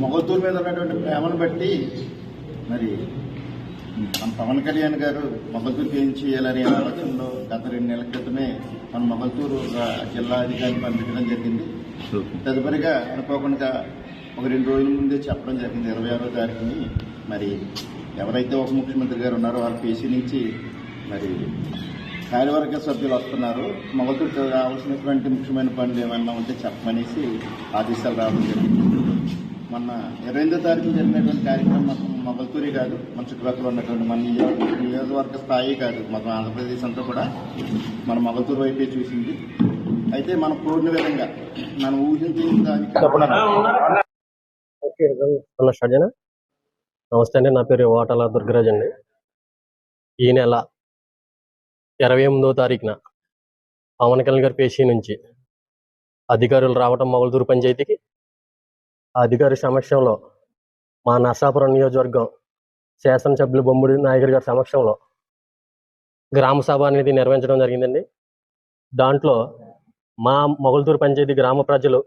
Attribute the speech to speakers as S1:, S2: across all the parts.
S1: మొగల్తూరు మీద ఉన్నటువంటి ప్రేమను బట్టి మరి మన పవన్ కళ్యాణ్ గారు మొగల్తూరుకి ఏం చేయాలనే ఆలోచనలో గత 2 నెలల క్రితమే మన మొగల్తూరు జిల్లా అధికారిని పంపించడం జరిగింది. తదుపరిగా అనుకోకుండా ఒక 2 రోజుల ముందే చెప్పడం జరిగింది. 26వ తారీఖుని మరి ఎవరైతే ఉప ముఖ్యమంత్రి గారు ఉన్నారో వారి పేసీ నుంచి మరి కార్యవర్గ సభ్యులు వస్తున్నారు, మొగల్తూరుకి రావాల్సినటువంటి ముఖ్యమైన పనులు ఏమన్నా ఉంటే చెప్పమనేసి ఆదేశాలు రావడం జరిగింది. మొన్న 28వ తారీఖు జరిగినటువంటి కార్యక్రమం మొత్తం మొగల్తూరి కాదు, మన చుట్టుపక్కల ఉన్నటువంటి మన నియోజకవర్గ స్థాయి కాదు, మొత్తం ఆంధ్రప్రదేశ్ అంతా కూడా మన మొగల్తూరు వైపే చూసింది. అయితే మనం కోరిన విధంగా మనం ఊహించిన దానికి
S2: నమస్తే అండి. నా పేరు వాటాల దుర్గరాజ్ అండి. ఈ నెల 28వ తారీఖున పవన్ కళ్యాణ్ గారి పేషీ నుంచి అధికారులు రావటం మొగల్తూరు పంచాయతీకి, ఆ అధికారి సమక్షంలో మా నర్సాపురం నియోజకవర్గం శాసనసభ్యులు బొమ్మిడి నాయకుడి గారి సమక్షంలో గ్రామ సభ అనేది నిర్వహించడం జరిగిందండి. దాంట్లో మా మొగల్తూరు పంచాయతీ గ్రామ ప్రజలు,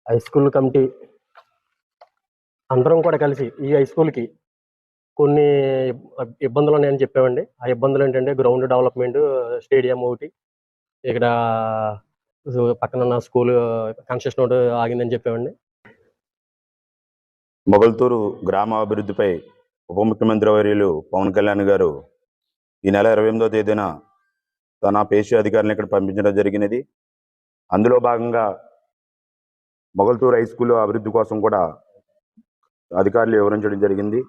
S2: హై స్కూల్ కమిటీ అందరం కూడా కలిసి ఈ హై స్కూల్కి కొన్ని ఇబ్బందులు ఉన్నాయని చెప్పామండి. ఆ ఇబ్బందులు ఏంటంటే గ్రౌండ్ డెవలప్మెంట్, స్టేడియం ఒకటి, ఇక్కడ పక్కన ఉన్న స్కూల్ కన్స్ట్రక్షన్ ఒకటి ఆగిందని చెప్పామండి.
S3: మొగల్తూరు గ్రామ అభివృద్ధిపై ఉప ముఖ్యమంత్రి వర్యులు పవన్ కళ్యాణ్ గారు ఈ నెల 28వ తేదీన తన పేషీ అధికారులను ఇక్కడ పంపించడం జరిగినది. అందులో భాగంగా మొగల్తూరు హై స్కూల్ అభివృద్ధి కోసం కూడా అధికారులు వివరించడం జరిగింది.